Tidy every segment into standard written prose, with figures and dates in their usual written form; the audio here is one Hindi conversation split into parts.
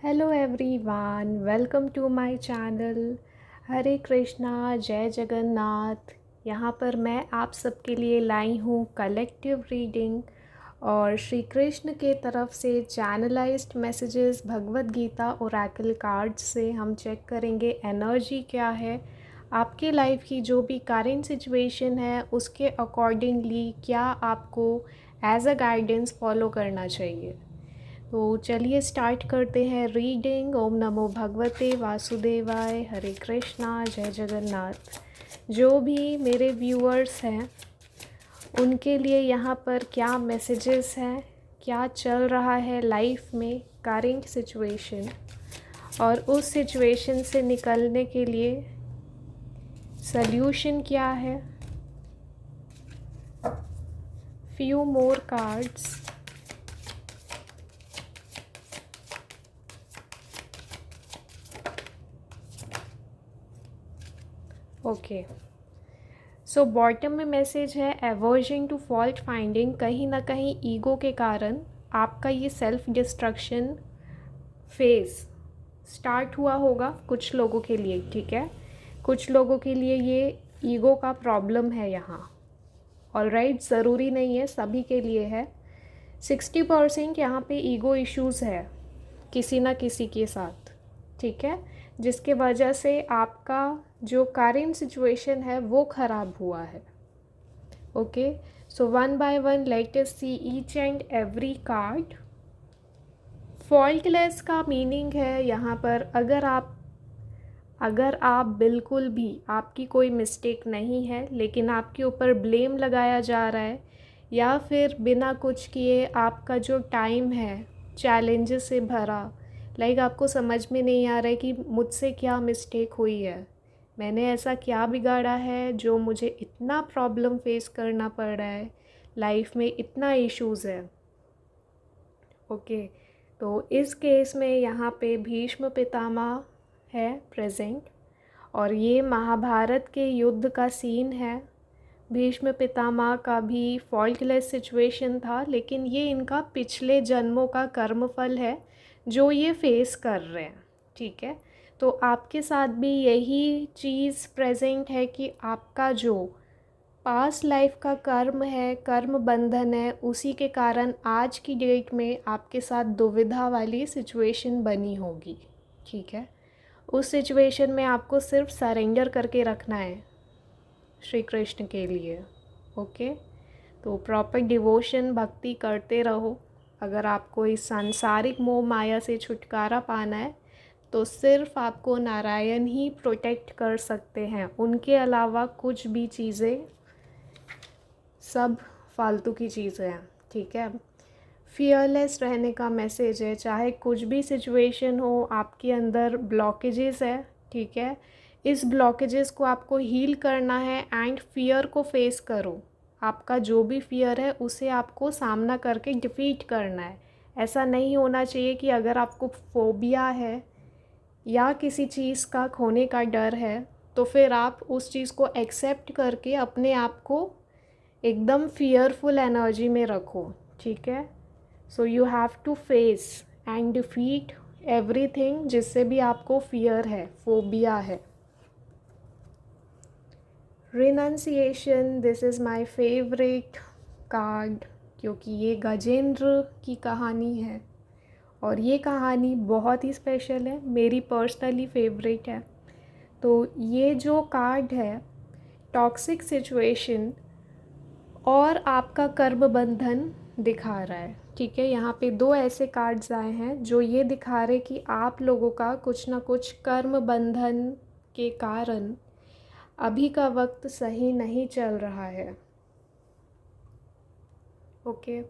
Hello everyone, welcome to my channel. Hare Krishna, जय जगन्नाथ। यहाँ पर मैं आप सबके लिए लाई हूँ कलेक्टिव रीडिंग और श्री कृष्ण के तरफ से channelised messages Bhagavad Gita Oracle cards से हम चेक करेंगे एनर्जी क्या है, आपके लाइफ की जो भी करेंट सिचुएशन है उसके अकॉर्डिंगली क्या आपको एज अ गाइडेंस फॉलो करना चाहिए। तो चलिए स्टार्ट करते हैं रीडिंग। ओम नमो भगवते वासुदेवाय, हरे कृष्णा, जय जगन्नाथ। जो भी मेरे व्यूअर्स हैं उनके लिए यहाँ पर क्या मैसेजेस हैं, क्या चल रहा है लाइफ में, करेंट सिचुएशन, और उस सिचुएशन से निकलने के लिए सल्यूशन क्या है। Few more cards. Okay, so bottom में मैसेज है एवर्जन टू फॉल्ट फाइंडिंग। कहीं ना कहीं ईगो के कारण आपका ये सेल्फ डिस्ट्रक्शन फेज स्टार्ट हुआ होगा कुछ लोगों के लिए, ठीक है। कुछ लोगों के लिए ये ईगो का प्रॉब्लम है यहाँ। ऑलराइट, ज़रूरी नहीं है सभी के लिए है। 60% यहाँ पे ईगो इश्यूज़ है किसी ना किसी के साथ, ठीक है, जिसके वजह से आपका जो करेंट सिचुएशन है वो ख़राब हुआ है। Okay, so one by one let us see each and every card. Faultless का मीनिंग है यहाँ पर अगर आप बिल्कुल भी, आपकी कोई मिस्टेक नहीं है लेकिन आपके ऊपर ब्लेम लगाया जा रहा है, या फिर बिना कुछ किए आपका जो टाइम है चैलेंजेस से भरा, लाइक आपको समझ में नहीं आ रहा है कि मुझसे क्या मिस्टेक हुई है, मैंने ऐसा क्या बिगाड़ा है जो मुझे इतना प्रॉब्लम फेस करना पड़ रहा है, लाइफ में इतना इश्यूज़ है। ओके, तो इस केस में यहाँ पे भीष्म पितामह है प्रेजेंट, और ये महाभारत के युद्ध का सीन है। भीष्म पितामह का भी फॉल्टलेस सिचुएशन था, लेकिन ये इनका पिछले जन्मों का कर्मफल है जो ये फेस कर रहे हैं, ठीक है। तो आपके साथ भी यही चीज़ प्रेजेंट है कि आपका जो पास्ट लाइफ का कर्म है, कर्म बंधन है, उसी के कारण आज की डेट में आपके साथ दुविधा वाली सिचुएशन बनी होगी, ठीक है। उस सिचुएशन में आपको सिर्फ सरेंडर करके रखना है श्री कृष्ण के लिए। ओके, तो प्रॉपर डिवोशन भक्ति करते रहो। अगर आपको इस सांसारिक मोह माया से छुटकारा पाना है तो सिर्फ आपको नारायण ही प्रोटेक्ट कर सकते हैं, उनके अलावा कुछ भी चीज़ें सब फालतू की चीज़ें हैं, ठीक है। फियरलेस रहने का मैसेज है, चाहे कुछ भी सिचुएशन हो, आपके अंदर ब्लॉकेजेस है, ठीक है, इस ब्लॉकेजेस को आपको हील करना है एंड फियर को फेस करो। आपका जो भी फियर है उसे आपको सामना करके डिफीट करना है। ऐसा नहीं होना चाहिए कि अगर आपको फोबिया है या किसी चीज़ का खोने का डर है तो फिर आप उस चीज़ को एक्सेप्ट करके अपने आप को एकदम फियरफुल एनर्जी में रखो, ठीक है। So you have to face and defeat everything जिससे भी आपको फियर है, फोबिया है। Renunciation, this is my favourite card, क्योंकि ये गजेंद्र की कहानी है और ये कहानी बहुत ही स्पेशल है, मेरी पर्सनली फेवरेट है। तो ये जो कार्ड है टॉक्सिक सिचुएशन और आपका कर्म बंधन दिखा रहा है, ठीक है। यहाँ पे दो ऐसे कार्ड्स आए हैं जो ये दिखा रहे कि आप लोगों का कुछ ना कुछ कर्म बंधन के कारण अभी का वक्त सही नहीं चल रहा है। ओके,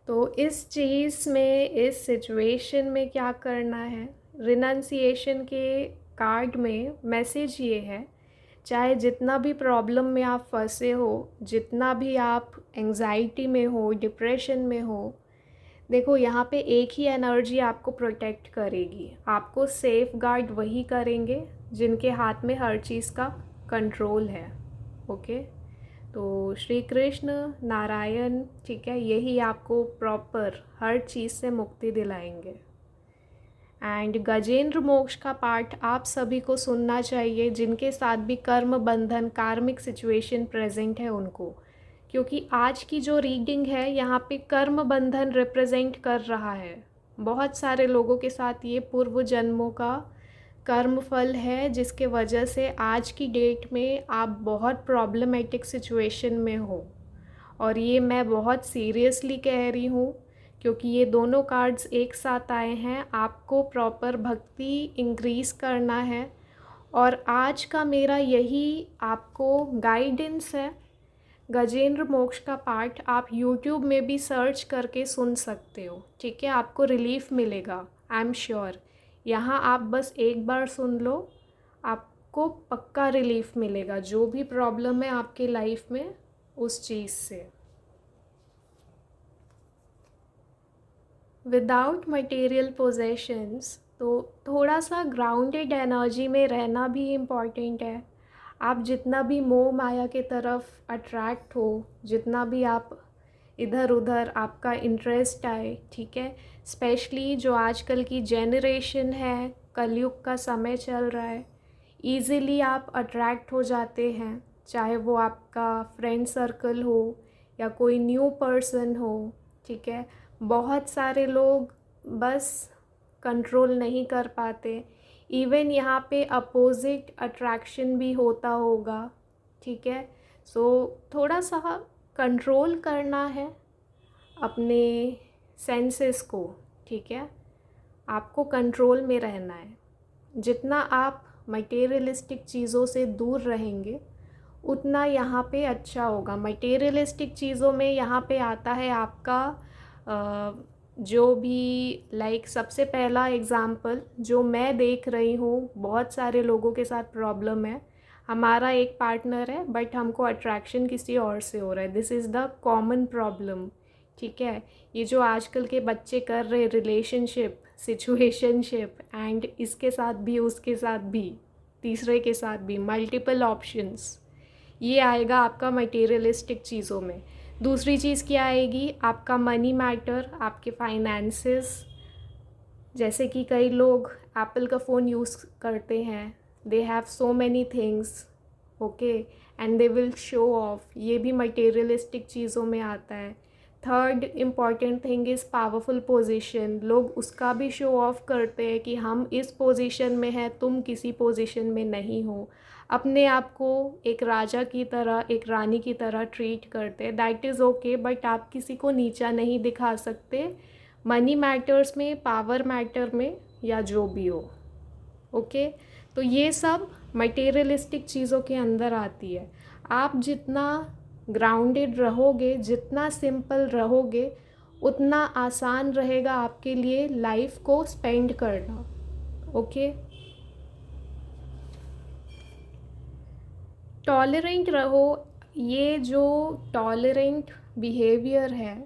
तो इस चीज़ में, इस सिचुएशन में क्या करना है। रिनंसिएशन के कार्ड में मैसेज ये है, चाहे जितना भी प्रॉब्लम में आप फंसे हो, जितना भी आप एंजाइटी में हो, डिप्रेशन में हो, देखो यहाँ पे एक ही एनर्जी आपको प्रोटेक्ट करेगी। आपको सेफ गार्ड वही करेंगे जिनके हाथ में हर चीज़ का कंट्रोल है। ओके, तो श्री कृष्ण नारायण, ठीक है, यही आपको प्रॉपर हर चीज़ से मुक्ति दिलाएंगे। एंड गजेंद्र मोक्ष का पाठ आप सभी को सुनना चाहिए जिनके साथ भी कर्म बंधन कार्मिक सिचुएशन प्रेजेंट है उनको, क्योंकि आज की जो रीडिंग है यहाँ पे कर्म बंधन रिप्रेजेंट कर रहा है। बहुत सारे लोगों के साथ ये पूर्व जन्मों का कर्म फल है जिसके वजह से आज की डेट में आप बहुत प्रॉब्लमेटिक सिचुएशन में हो, और ये मैं बहुत सीरियसली कह रही हूँ क्योंकि ये दोनों कार्ड्स एक साथ आए हैं। आपको प्रॉपर भक्ति इंक्रीज़ करना है, और आज का मेरा यही आपको गाइडेंस है। गजेंद्र मोक्ष का पाठ आप YouTube में भी सर्च करके सुन सकते हो, ठीक है। आपको रिलीफ मिलेगा, आई एम श्योर। यहाँ आप बस एक बार सुन लो, आपको पक्का रिलीफ मिलेगा जो भी प्रॉब्लम है आपके लाइफ में उस चीज़ से। विदाउट मटेरियल पोजेशंस, तो थोड़ा सा ग्राउंडेड एनर्जी में रहना भी इम्पॉर्टेंट है। आप जितना भी मोह माया के तरफ अट्रैक्ट हो, जितना भी आप इधर उधर आपका इंटरेस्ट आए, ठीक है। स्पेशली जो आजकल की जेनरेशन है, कलयुग का समय चल रहा है, ईज़िली आप अट्रैक्ट हो जाते हैं, चाहे वो आपका फ्रेंड सर्कल हो या कोई न्यू पर्सन हो, ठीक है। बहुत सारे लोग बस कंट्रोल नहीं कर पाते। इवन यहाँ पे अपोजिट अट्रैक्शन भी होता होगा, ठीक है। सो थोड़ा सा कंट्रोल करना है अपने सेंसेस को, ठीक है। आपको कंट्रोल में रहना है। जितना आप मटेरियलिस्टिक चीज़ों से दूर रहेंगे उतना यहाँ पे अच्छा होगा। मटेरियलिस्टिक चीज़ों में यहाँ पे आता है आपका जो भी लाइक सबसे पहला एग्ज़ाम्पल जो मैं देख रही हूँ, बहुत सारे लोगों के साथ प्रॉब्लम है। हमारा एक पार्टनर है बट हमको अट्रैक्शन किसी और से हो रहा है। This is the common problem, ठीक है। ये जो आजकल के बच्चे कर रहे रिलेशनशिप सिचुएशनशिप, एंड इसके साथ भी उसके साथ भी तीसरे के साथ भी मल्टीपल ऑप्शंस, ये आएगा आपका मटेरियलिस्टिक चीज़ों में। दूसरी चीज़ क्या आएगी, आपका मनी मैटर, आपके फाइनेंसेस। जैसे कि कई लोग एप्पल का फ़ोन यूज़ करते हैं, they have so many things, okay, and they will show off, ये भी मटेरियलिस्टिक चीज़ों में आता है। Third important thing is powerful position. लोग उसका भी शो ऑफ करते हैं कि हम इस पोजीशन में हैं, तुम किसी पोजीशन में नहीं हो। अपने आप को एक राजा की तरह, एक रानी की तरह ट्रीट करते हैं। दैट इज़ ओके, बट आप किसी को नीचा नहीं दिखा सकते मनी मैटर्स में, पावर मैटर में, या जो भी हो, ओके। तो ये सब मटेरियलिस्टिक चीज़ों के अंदर आती है। आप जितना ग्राउंडेड रहोगे, जितना सिंपल रहोगे, उतना आसान रहेगा आपके लिए लाइफ को स्पेंड करना, ओके। टॉलरेंट रहो। ये जो टॉलरेंट बिहेवियर है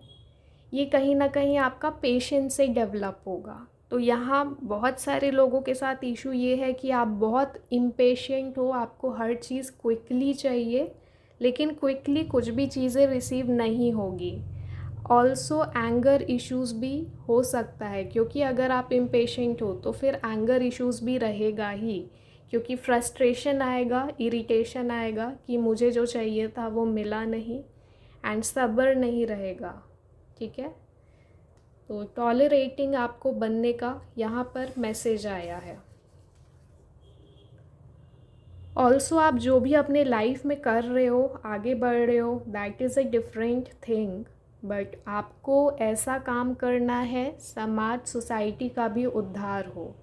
ये कहीं ना कहीं आपका पेशेंस से डेवलप होगा। तो यहाँ बहुत सारे लोगों के साथ इशू ये है कि आप बहुत इम्पेशेंट हो, आपको हर चीज़ क्विकली चाहिए, लेकिन क्विकली कुछ भी चीज़ें रिसीव नहीं होगी। ऑल्सो एंगर इश्यूज़ भी हो सकता है, क्योंकि अगर आप इम्पेशेंट हो तो फिर एंगर इश्यूज़ भी रहेगा ही, क्योंकि फ्रस्ट्रेशन आएगा, इरिटेशन आएगा कि मुझे जो चाहिए था वो मिला नहीं, एंड सब्र नहीं रहेगा, ठीक है। तो टॉलरेटिंग आपको बनने का यहाँ पर मैसेज आया है। ऑल्सो आप जो भी अपने लाइफ में कर रहे हो, आगे बढ़ रहे हो, that is a different thing, but आपको ऐसा काम करना है समाज सोसाइटी का भी उद्धार हो।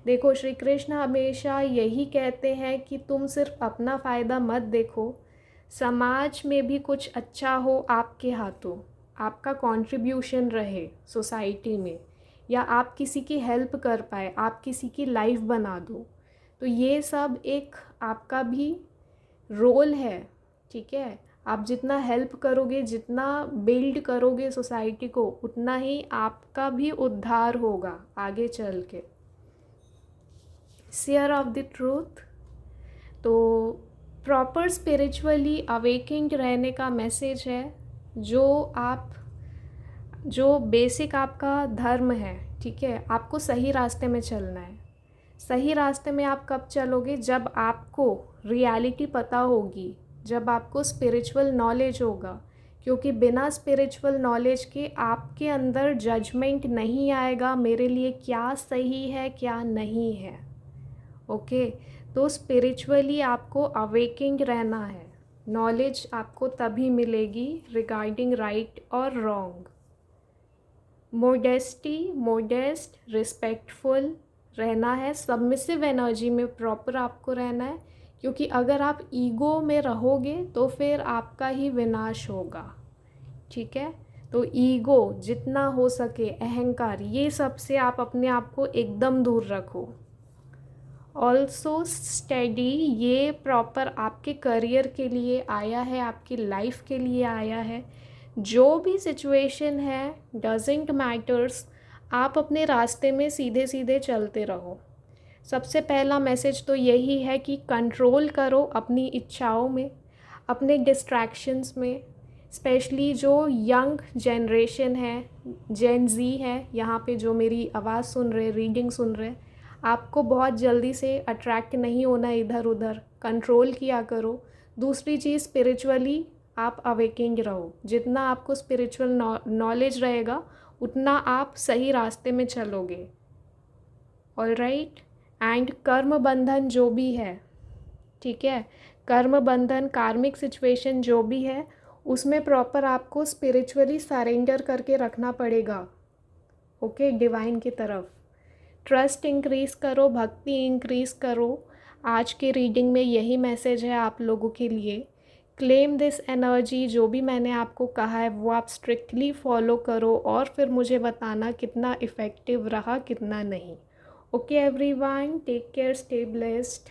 देखो, श्री कृष्ण हमेशा यही कहते हैं कि तुम सिर्फ अपना फ़ायदा मत देखो, समाज में भी कुछ अच्छा हो आपके हाथों, आपका कंट्रीब्यूशन रहे सोसाइटी में, या आप किसी की हेल्प कर पाए, आप किसी की लाइफ बना दो। तो ये सब एक आपका भी रोल है, ठीक है। आप जितना हेल्प करोगे, जितना बिल्ड करोगे सोसाइटी को, उतना ही आपका भी उद्धार होगा आगे चल के। Share of the truth. तो प्रॉपर स्पिरिचुअली अवेकेंड रहने का मैसेज है। जो बेसिक आपका धर्म है, ठीक है, आपको सही रास्ते में चलना है। सही रास्ते में आप कब चलोगे? जब आपको रियलिटी पता होगी, जब आपको स्पिरिचुअल नॉलेज होगा, क्योंकि बिना स्पिरिचुअल नॉलेज के आपके अंदर जजमेंट नहीं आएगा मेरे लिए क्या सही है क्या नहीं है। ओके, तो स्पिरिचुअली आपको अवेकिंग रहना है। नॉलेज आपको तभी मिलेगी रिगार्डिंग राइट और रॉन्ग। मोडेस्ट, रिस्पेक्टफुल रहना है, सबमिसिव एनर्जी में प्रॉपर आपको रहना है, क्योंकि अगर आप ईगो में रहोगे तो फिर आपका ही विनाश होगा। ठीक है, तो ईगो जितना हो सके, अहंकार, ये सब से आप अपने आप को एकदम दूर रखो। ऑल्सो स्टडी, ये प्रॉपर आपके करियर के लिए आया है, आपकी लाइफ के लिए आया है। जो भी सिचुएशन है डजेंट मैटर्स, आप अपने रास्ते में सीधे सीधे चलते रहो। सबसे पहला मैसेज तो यही है कि कंट्रोल करो अपनी इच्छाओं में, अपने डिस्ट्रैक्शंस में। स्पेशली जो यंग जनरेशन है, जेन ज़ी है, यहाँ पे जो मेरी आवाज़ सुन रहे, रीडिंग सुन रहे, आपको बहुत जल्दी से अट्रैक्ट नहीं होना इधर उधर, कंट्रोल किया करो। दूसरी चीज़, स्पिरिचुअली आप अवेकिंग रहो। जितना आपको स्पिरिचुअल नॉलेज रहेगा उतना आप सही रास्ते में चलोगे। ऑलराइट, एंड कर्म बंधन जो भी है, ठीक है, कर्म बंधन, कार्मिक सिचुएशन जो भी है, उसमें प्रॉपर आपको स्पिरिचुअली सरेंडर करके रखना पड़ेगा। ओके, डिवाइन की तरफ ट्रस्ट इंक्रीज़ करो, भक्ति इंक्रीज़ करो। आज के रीडिंग में यही मैसेज है आप लोगों के लिए। क्लेम दिस एनर्जी, जो भी मैंने आपको कहा है वो आप स्ट्रिक्टली फॉलो करो और फिर मुझे बताना कितना इफ़ेक्टिव रहा कितना नहीं। Okay everyone, take care, stay blessed.